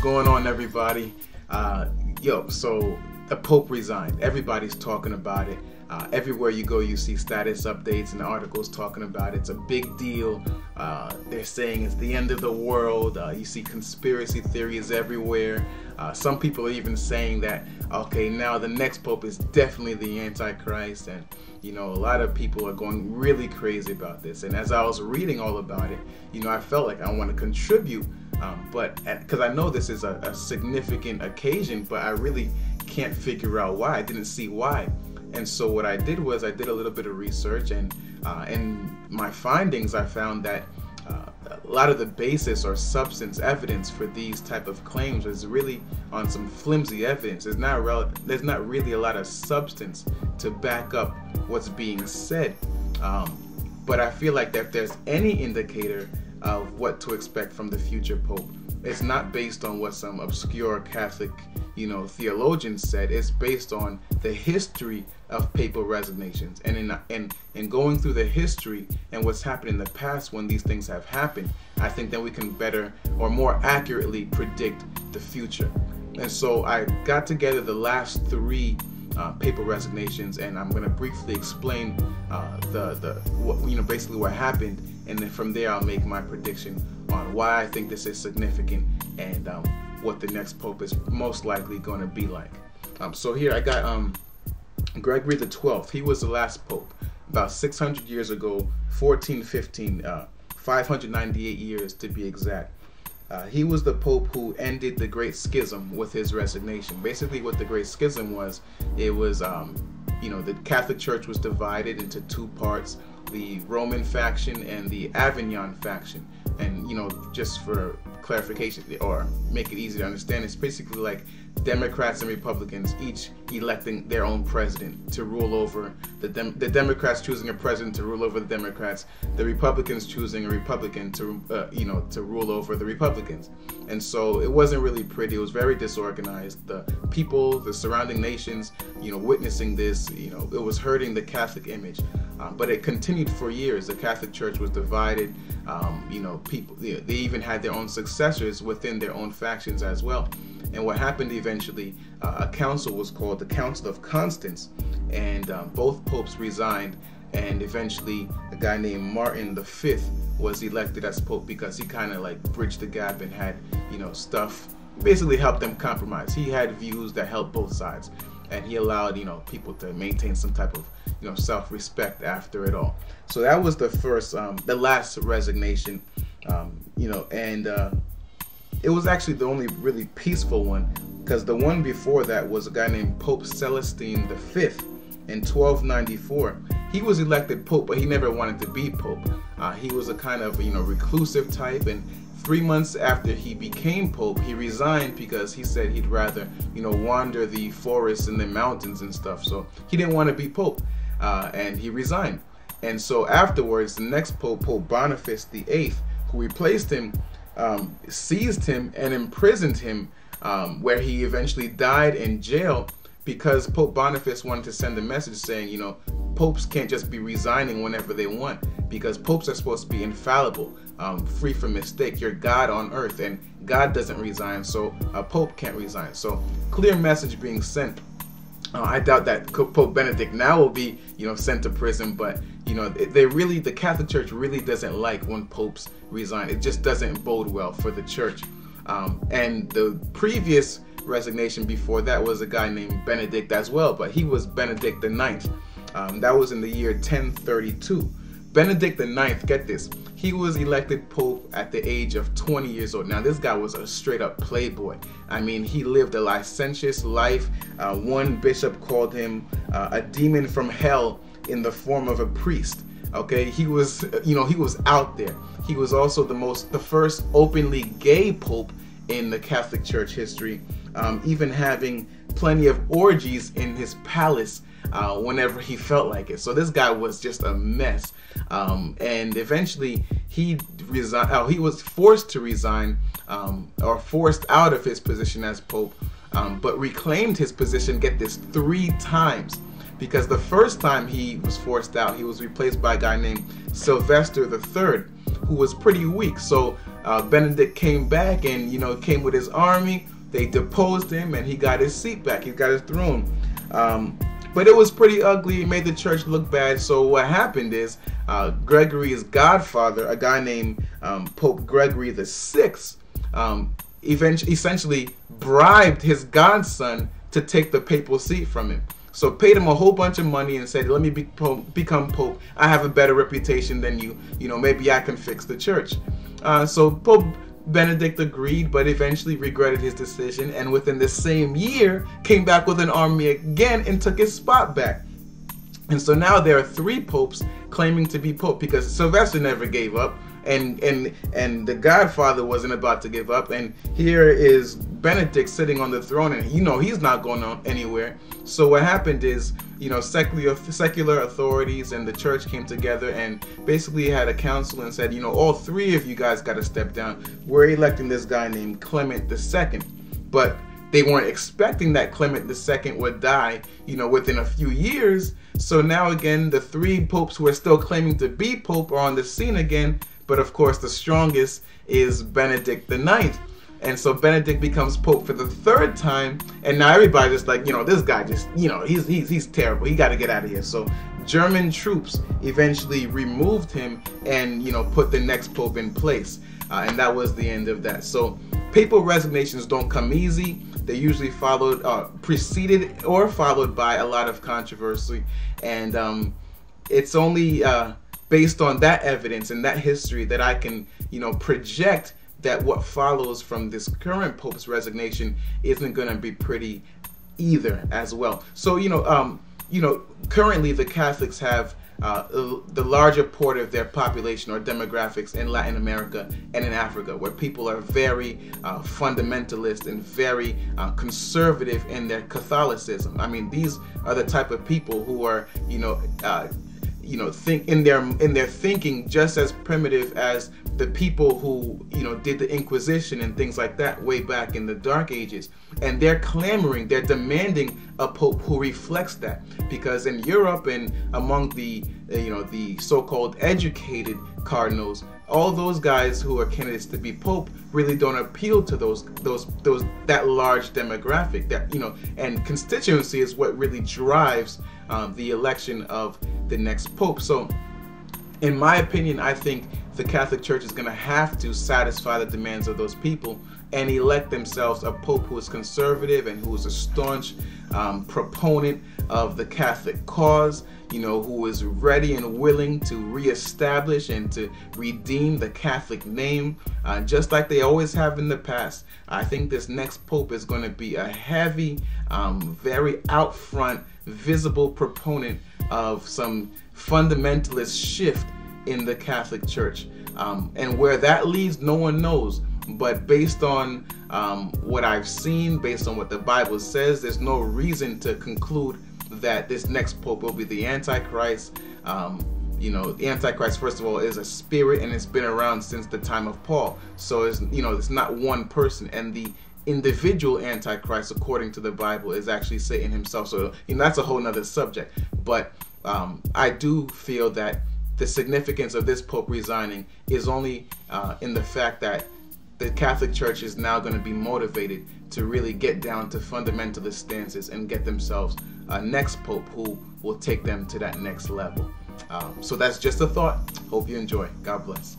going on, everybody? So the Pope resigned. Everybody's talking about it. Everywhere you go, you see status updates and articles talking about it. It's a big deal. They're saying it's the end of the world. You see conspiracy theories everywhere. Some people are even saying that, okay, now the next Pope is definitely the Antichrist. And, a lot of people are going really crazy about this. And as I was reading all about it, I felt like I want to contribute. But because I know this is a significant occasion, but I really can't figure out why. I didn't see why. And so what I did was I did a little bit of research, and in my findings I found that a lot of the basis or substance evidence for these type of claims is really on some flimsy evidence. There's not really a lot of substance to back up what's being said. But I feel like that if there's any indicator of what to expect from the future Pope, it's not based on what some obscure Catholic, theologian said. It's based on the history of papal resignations, and in going through the history and what's happened in the past when these things have happened, I think that we can better or more accurately predict the future. And so I got together the last 3 papal resignations, and I'm going to briefly explain basically what happened, and then from there I'll make my prediction on why I think this is significant and what the next Pope is most likely going to be like. So here I got Gregory XII. He was the last Pope about 600 years ago, 1415, 598 years to be exact. He was the Pope who ended the Great Schism with his resignation. Basically what the Great Schism was, it was, the Catholic Church was divided into 2 parts, the Roman faction and the Avignon faction. And, just for clarification or make it easy to understand, it's basically like Democrats and Republicans each electing their own president to rule over the Democrats choosing a president to rule over the Democrats, the Republicans choosing a Republican to to rule over the Republicans. And so it wasn't really pretty. It was very disorganized. The people, the surrounding nations, witnessing this, it was hurting the Catholic image. But it continued for years. The Catholic Church was divided. People, they even had their own successors within their own factions as well. And what happened eventually, a council was called the Council of Constance, and both popes resigned, and eventually a guy named Martin the Fifth was elected as Pope because he kind of like bridged the gap and had, stuff, basically helped them compromise. He had views that helped both sides, and he allowed, people to maintain some type of, self-respect after it all. So that was the first, the last resignation, it was actually the only really peaceful one, because the one before that was a guy named Pope Celestine the Fifth in 1294. He was elected Pope, but he never wanted to be Pope. He was a kind of, reclusive type, and 3 months after he became Pope, he resigned because he said he'd rather, wander the forests and the mountains and stuff. So he didn't want to be Pope, and he resigned. And so afterwards, the next Pope, Pope Boniface VIII, who replaced him, seized him and imprisoned him, where he eventually died in jail because Pope Boniface wanted to send a message saying, popes can't just be resigning whenever they want, because popes are supposed to be infallible, free from mistake. You're God on earth, and God doesn't resign, so a pope can't resign. So clear message being sent. I doubt that Pope Benedict now will be, sent to prison, but the Catholic Church really doesn't like when popes resign. It just doesn't bode well for the church. And the previous resignation before that was a guy named Benedict as well, but he was Benedict the Ninth. That was in the year 1032. Benedict the Ninth, get this, he was elected Pope at the age of 20 years old. Now this guy was a straight up playboy. I mean, he lived a licentious life. One bishop called him a demon from hell in the form of a priest. Okay, he was, he was out there. He was also the first openly gay Pope in the Catholic Church history, even having plenty of orgies in his palace whenever he felt like it. So this guy was just a mess. And eventually he resigned. He was forced to resign, or forced out of his position as Pope, but reclaimed his position, get this, 3 times. Because the first time he was forced out, he was replaced by a guy named Sylvester III, who was pretty weak. So Benedict came back and, you know, came with his army. They deposed him and he got his seat back. He got his throne. But it was pretty ugly. It made the church look bad. So what happened is Gregory's godfather, a guy named Pope Gregory XI, essentially bribed his godson to take the papal seat from him. So paid him a whole bunch of money and said, let me become Pope. I have a better reputation than you. You know, maybe I can fix the church. So Pope Benedict agreed, but eventually regretted his decision, and within the same year came back with an army again and took his spot back. And so now there are 3 popes claiming to be pope, because Sylvester never gave up, and the godfather wasn't about to give up, and here is Benedict sitting on the throne, and you know he's not going on anywhere. So what happened is, you know, secular authorities and the church came together and basically had a council and said, you know, all 3 of you guys got to step down. We're electing this guy named Clement II. But they weren't expecting that Clement II would die, you know, within a few years. So now again, the 3 popes who are still claiming to be pope are on the scene again. But of course, the strongest is Benedict the Ninth. And so Benedict becomes pope for the 3rd time, and now everybody's just like, you know, this guy just, you know, he's terrible. He got to get out of here. So German troops eventually removed him and, you know, put the next pope in place, and that was the end of that. So papal resignations don't come easy. They're usually preceded or followed by a lot of controversy, and it's only based on that evidence and that history that I can, you know, project that what follows from this current pope's resignation isn't going to be pretty either as well. So, you know, currently the Catholics have the larger part of their population or demographics in Latin America and in Africa, where people are very fundamentalist and very conservative in their Catholicism. I mean, these are the type of people who are, think in their thinking just as primitive as the people who, you know, did the Inquisition and things like that way back in the Dark Ages. And they're clamoring, they're demanding a pope who reflects that, because in Europe and among the the so-called educated cardinals, all those guys who are candidates to be pope really don't appeal to that large demographic. That, you know, and constituency is what really drives the election of the next pope. So in my opinion, I think the Catholic Church is going to have to satisfy the demands of those people and elect themselves a pope who is conservative and who is a staunch proponent of the Catholic cause, you know, who is ready and willing to reestablish and to redeem the Catholic name, just like they always have in the past. I think this next pope is going to be a heavy, very out front, visible proponent of some fundamentalist shift in the Catholic Church. And where that leads, no one knows. But based on what I've seen, based on what the Bible says, there's no reason to conclude that this next pope will be the Antichrist. The Antichrist, first of all, is a spirit, and it's been around since the time of Paul. So it's not one person, and the individual Antichrist, according to the Bible, is actually Satan himself. So that's a whole nother subject. But I do feel that the significance of this pope resigning is only in the fact that the Catholic Church is now going to be motivated to really get down to fundamentalist stances and get themselves a next pope who will take them to that next level. So that's just a thought. Hope you enjoy. God bless.